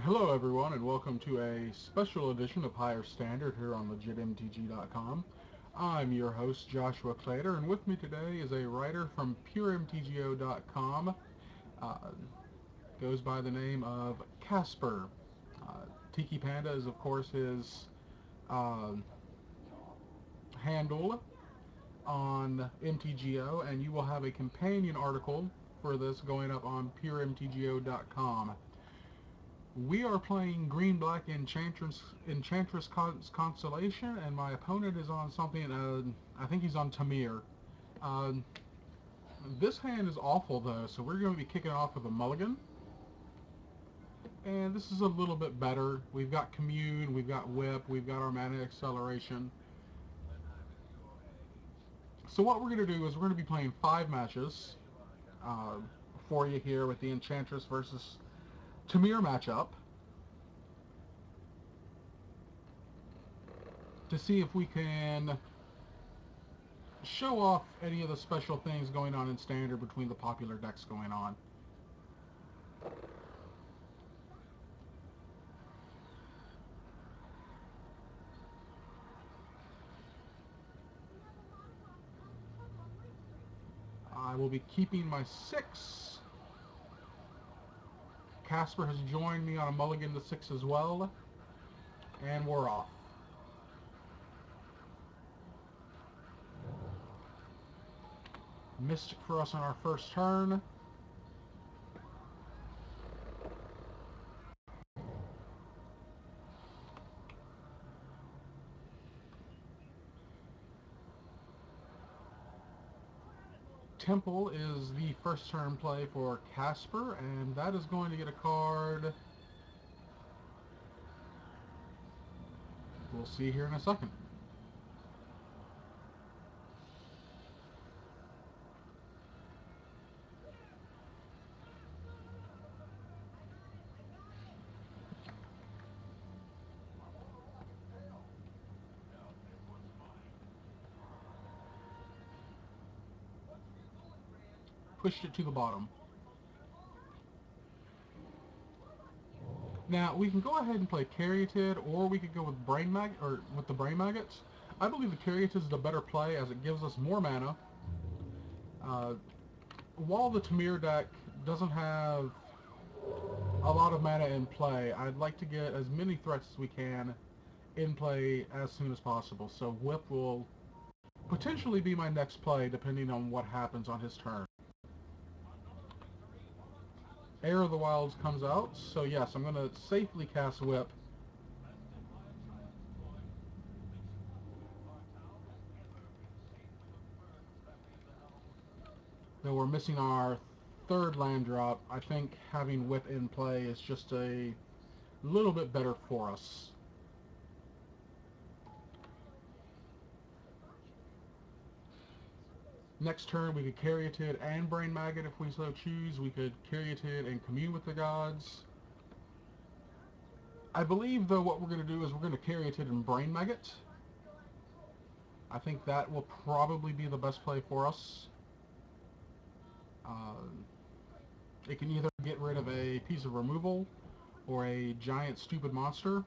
Hello everyone and welcome to a special edition of Higher Standard here on legitmtg.com. I'm your host Joshua Clater, and with me today is a writer from puremtgo.com. Uh, Goes by the name of Casper. Tiki Panda is of course his uh, handle on MTGO, and you will have a companion article for this going up on puremtgo.com. We are playing Green-Black Enchantress Constellation, and my opponent is on something, I think he's on Temur. Uh, this hand is awful though, so we're going to be kicking off with a mulligan. And this is a little bit better. We've got Commune, we've got Whip, we've got our Mana Acceleration. So what we're going to do is we're going to be playing 5 matches uh, for you here with the Enchantress versus Temur matchup, to see if we can show off any of the special things going on in Standard between the popular decks going on. I will be keeping my 6. Casper has joined me on a mulligan to 6 as well, and we're off. Mystic for us on our first turn. Temple is the first turn play for Casper, and that is going to get a card. We'll see here in a second. Pushed it to the bottom. Now we can go ahead and play Caryatid, or we could go with with the Brain Maggots. I believe the Caryatid is the better play, as it gives us more mana. While the Temur deck doesn't have a lot of mana in play, I'd like to get as many threats as we can in play as soon as possible. So Whip will potentially be my next play, depending on what happens on his turn. Heir of the Wilds comes out, so yes, I'm going to safely cast Whip. Though we're missing our 3rd land drop, I think having Whip in play is just a little bit better for us. Next turn, we could Caryatid and Brain Maggot if we so choose. We could Caryatid and Commune with the Gods. I believe, though, what we're going to do is we're going to Caryatid and Brain Maggot. I think that will probably be the best play for us. It can either get rid of a piece of removal or a giant stupid monster.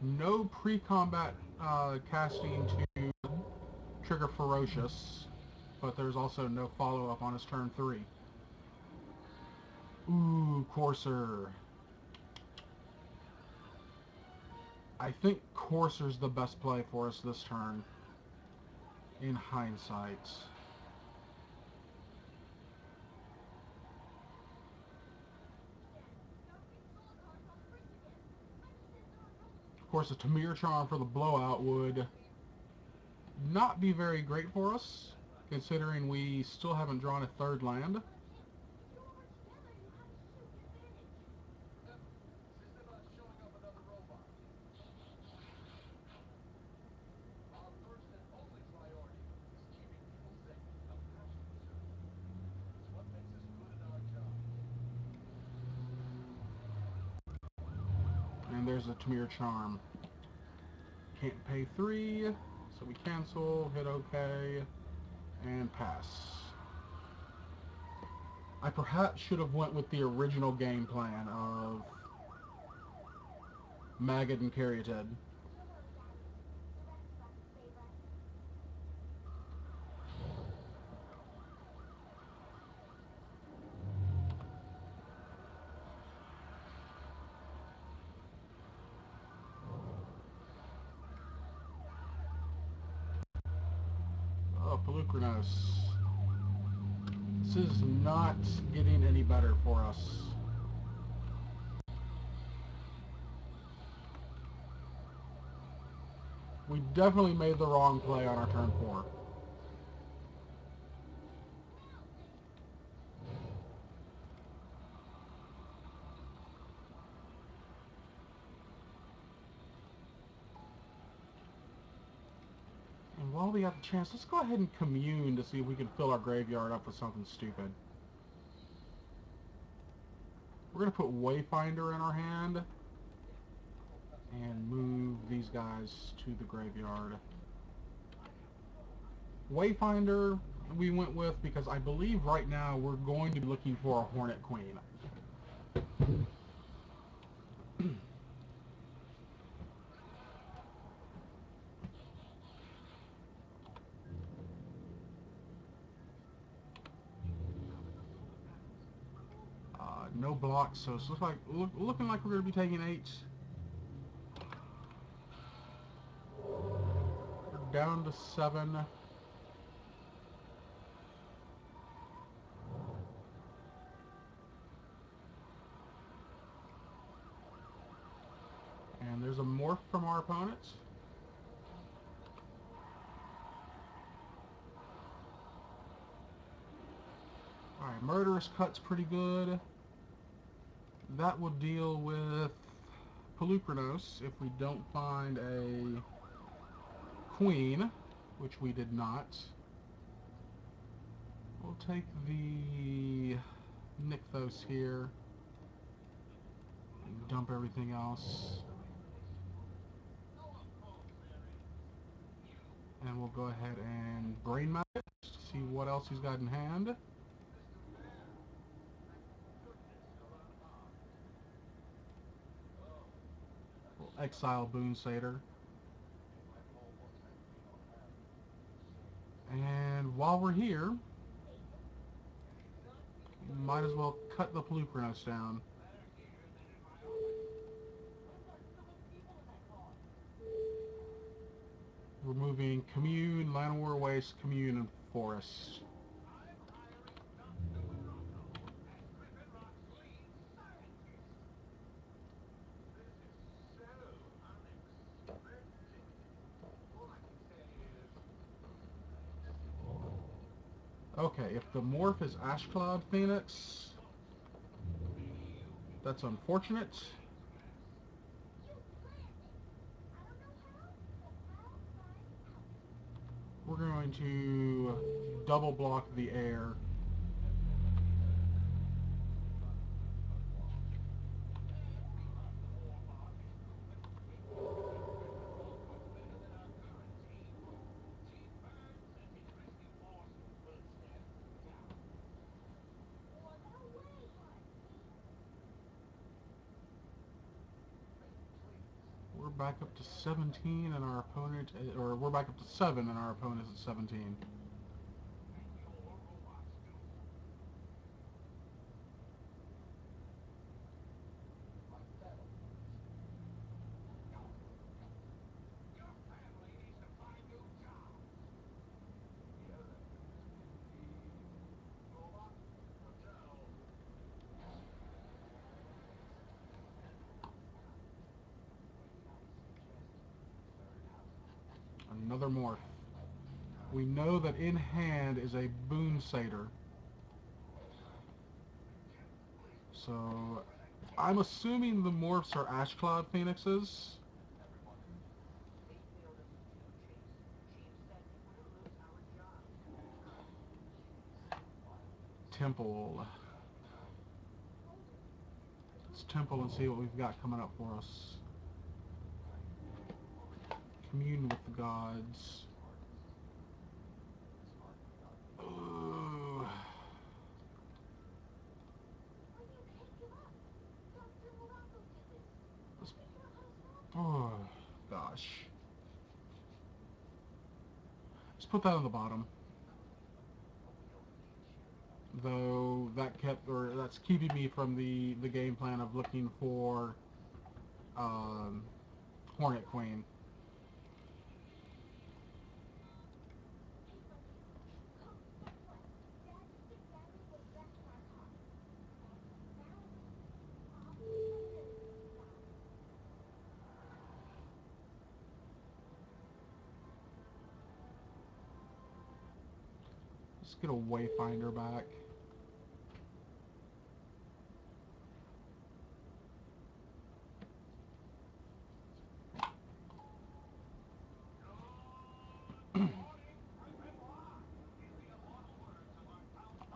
No pre-combat casting to trigger Ferocious, but there's also no follow-up on his turn 3. Ooh, Courser. I think Courser's the best play for us this turn, in hindsight. Of course, a Temur Charm for the blowout would not be very great for us, considering we still haven't drawn a 3rd land. And there's a Temur Charm. Can't pay 3, so we cancel, hit OK, and pass. I perhaps should have went with the original game plan of Maggot and Caryatid. Oh, Pelucranos. This is not getting any better for us. We definitely made the wrong play on our turn 4. And while we have the chance, let's go ahead and commune to see if we can fill our graveyard up with something stupid. We're going to put Wayfinder in our hand and move these guys to the graveyard. Wayfinder we went with because I believe right now we're going to be looking for a Hornet Queen. No blocks, so it's looking like we're going to be taking 8. We're down to 7. And there's a morph from our opponent. Alright, Murderous Cut's pretty good. That will deal with Pelucranos if we don't find a Queen, which we did not. We'll take the Nykthos here and dump everything else. And we'll go ahead and Brain Matter to see what else he's got in hand. We'll exile Boon Satyr. And while we're here, we might as well cut the Pelucranos down. Removing Commune, Llanowar Waste, Commune, and Forest. Okay, if the morph is Ashcloud Phoenix, that's unfortunate. We're going to double block the air. We're back up to 17 and our opponent, or we're back up to 7 and our opponent is at 17. Another morph. We know that in hand is a Boon Satyr. So I'm assuming the morphs are Ashcloud Phoenixes. Temple. Let's Temple and see what we've got coming up for us. Commune with the gods. Ooh. gosh. Let's put that on the bottom. Though that's keeping me from the game plan of looking for Hornet Queen. Let's get a Wayfinder back.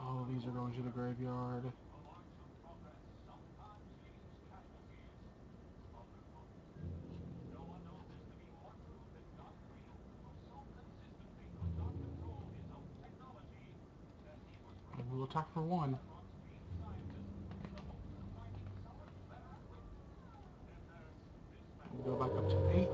Oh, these are going to the graveyard. We'll attack for 1. We'll go back up to 8.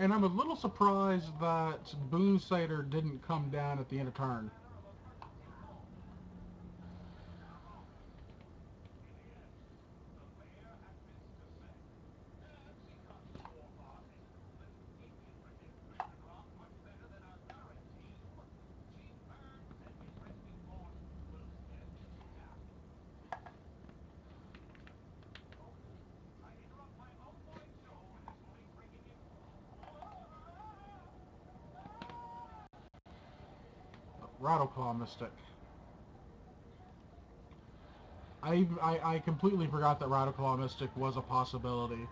And I'm a little surprised that Boonsider didn't come down at the end of turn. Rattleclaw Mystic. I completely forgot that Rattleclaw Mystic was a possibility.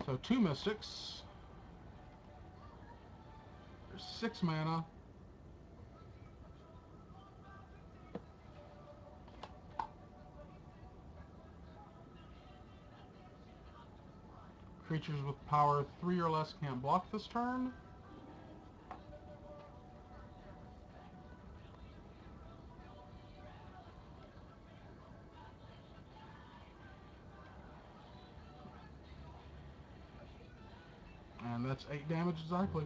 So 2 Mystics. There's 6 mana. Creatures with power 3 or less can't block this turn. And that's 8 damage exactly.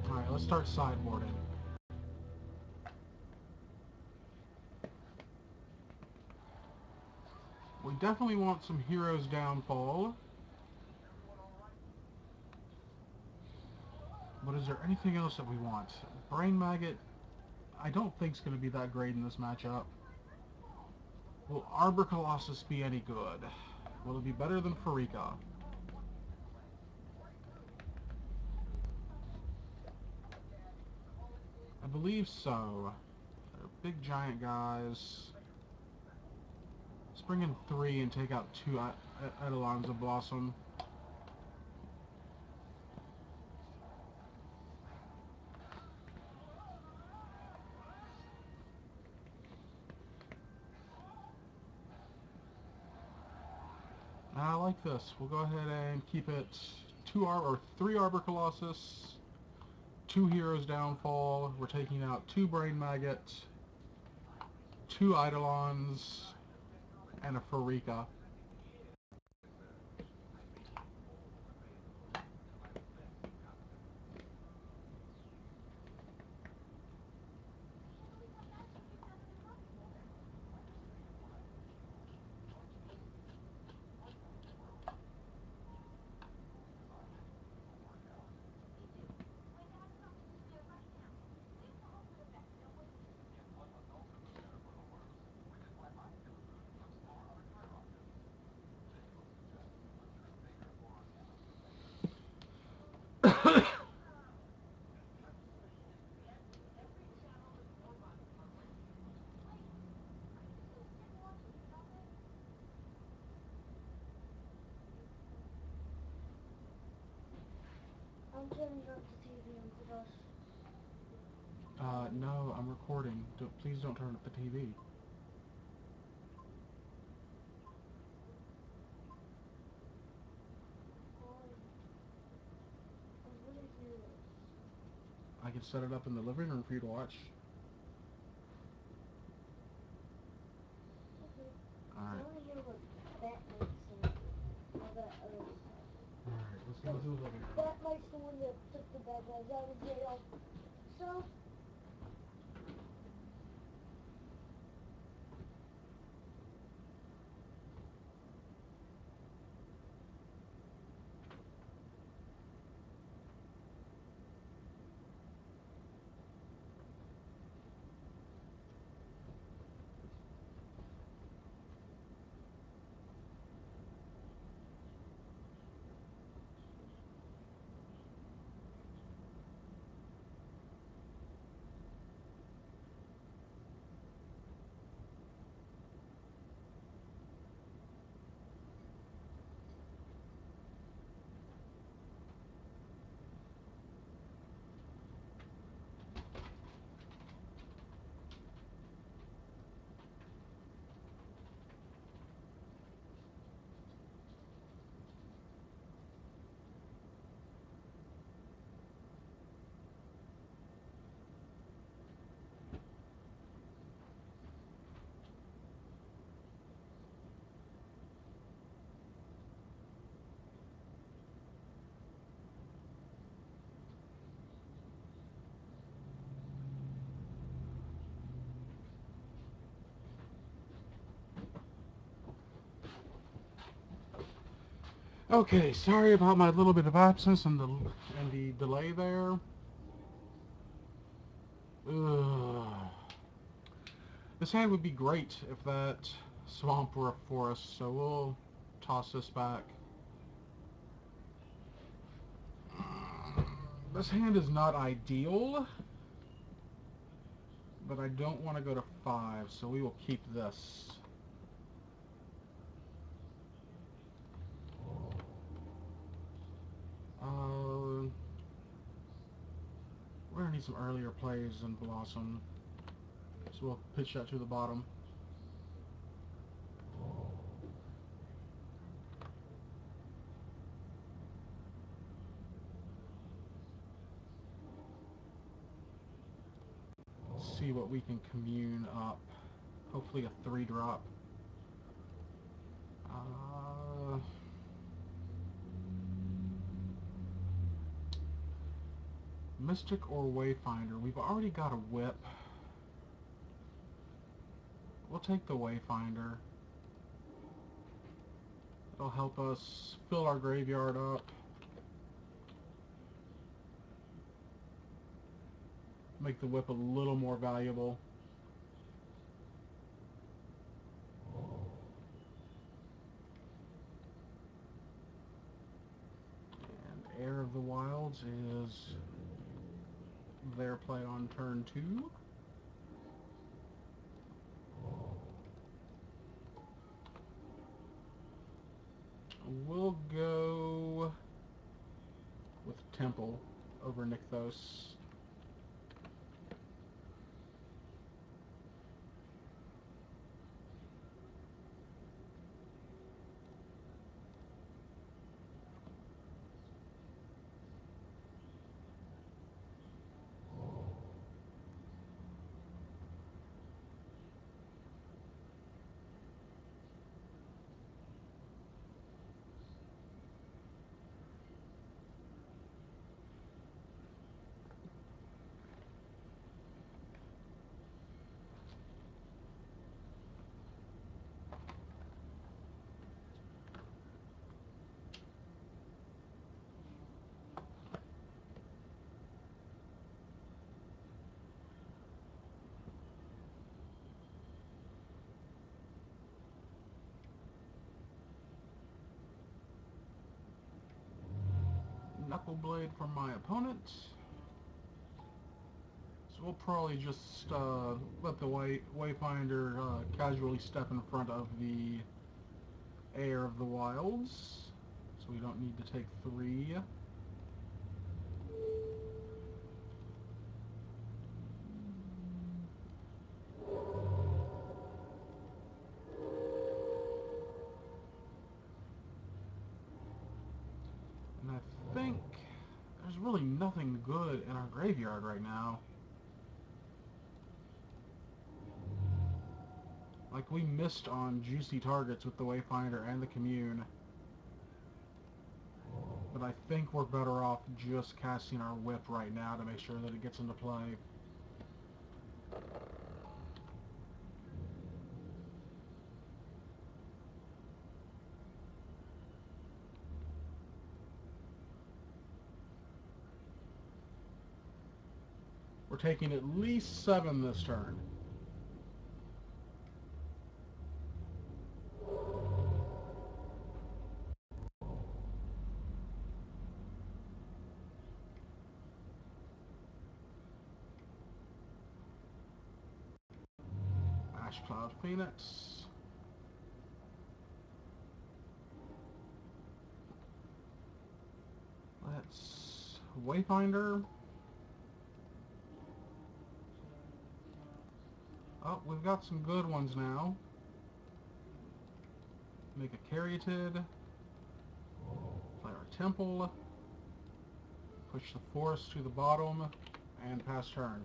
Alright, let's start sideboarding. We definitely want some Heroes Downfall. But is there anything else that we want? Brain Maggot, I don't think is going to be that great in this matchup. Will Arbor Colossus be any good? Will it be better than Farika? I believe so. They're big giant guys. Let's bring in 3 and take out 2 Eidolons of Blossom. I like this. We'll go ahead and keep it 3 Arbor Colossus, 2 Heroes Downfall. We're taking out 2 Brain Maggot, 2 Eidolons, and a Farika. I'm turning off the TV and put us. No, I'm recording. Please don't turn up the TV. I can set it up in the living room for you to watch. Okay. Alright. I want to hear what that makes sound. Or that other side. Alright, let's go to the living room. That makes the one that took the bad guys out of jail. So, Okay, sorry about my little bit of absence and the delay there. Ugh. This hand would be great if that swamp were a forest, so we'll toss this back. This hand is not ideal, but I don't want to go to 5, so we will keep this. We're going to need some earlier plays than Blossom, so we'll pitch that to the bottom. See what we can commune up. Hopefully a 3-drop. Mystic or Wayfinder. We've already got a whip. We'll take the Wayfinder. It'll help us fill our graveyard up. Make the whip a little more valuable. And Heir of the Wilds is their play on turn 2. We'll go with Temple over Nykthos. Knuckleblade from my opponent. So we'll probably just let the Wayfinder casually step in front of the Heir of the Wilds. So we don't need to take 3. And I think there's really nothing good in our graveyard right now. Like, we missed on juicy targets with the Wayfinder and the Commune. But I think we're better off just casting our whip right now to make sure that it gets into play. We're taking at least 7 this turn. Ash Cloud Phoenix. Let's Wayfinder. Oh, we've got some good ones now. Make a Caryatid. Play our Temple. Push the Forest to the bottom. And pass turn.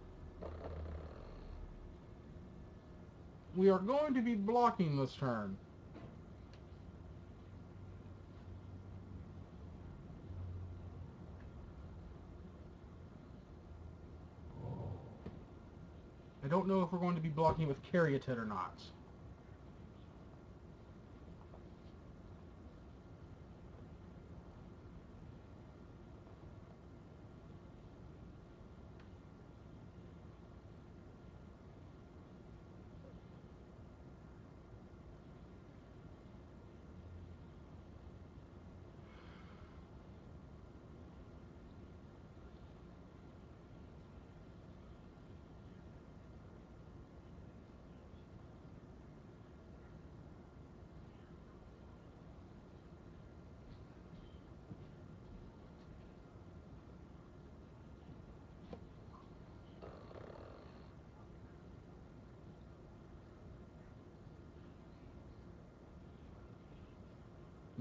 We are going to be blocking this turn. I don't know if we're going to be blocking with Caryatid or not.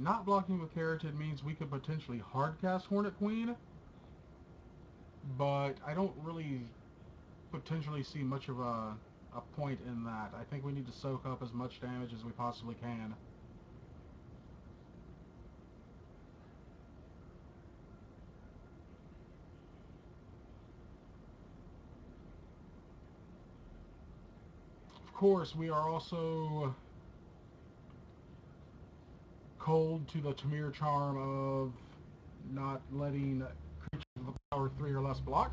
Not blocking with Caryatid means we could potentially hardcast Hornet Queen, but I don't really potentially see much of a point in that. I think we need to soak up as much damage as we possibly can. Of course, we are also cold to the Temur charm of not letting creatures with power 3 or less block.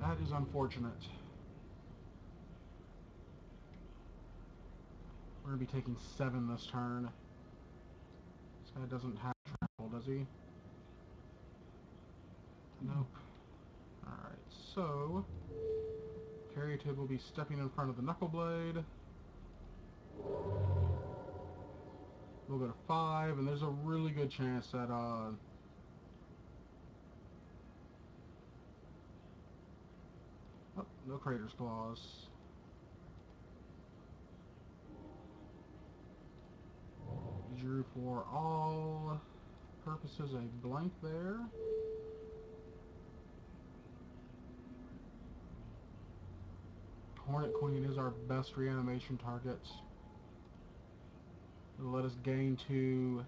That is unfortunate. We're going to be taking 7 this turn. This guy doesn't have trample, does he? Nope. Alright, so Caryatid will be stepping in front of the Knuckleblade. We'll go to 5, and there's a really good chance that oh, no Crater's Claws. Drew for all purposes a blank there. Hornet Queen is our best reanimation target. It'll let us gain 2.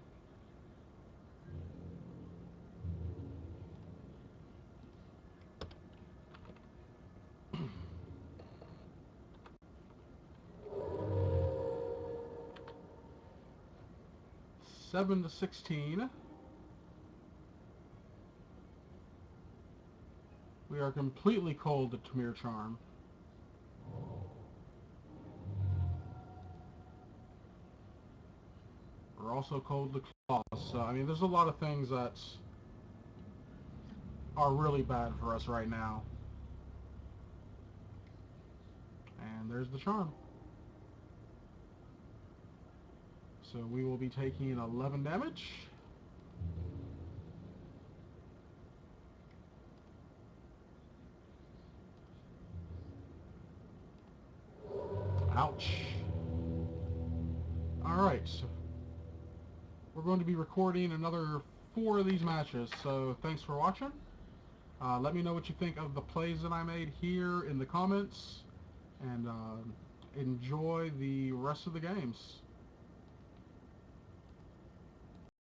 Seven to 16. We are completely cold to Temur Charm. We're also cold to Claws. So, I mean, there's a lot of things that are really bad for us right now. And there's the charm. So we will be taking 11 damage. Ouch. Alright, so we're going to be recording another 4 of these matches, so thanks for watching. Let me know what you think of the plays that I made here in the comments, and enjoy the rest of the games.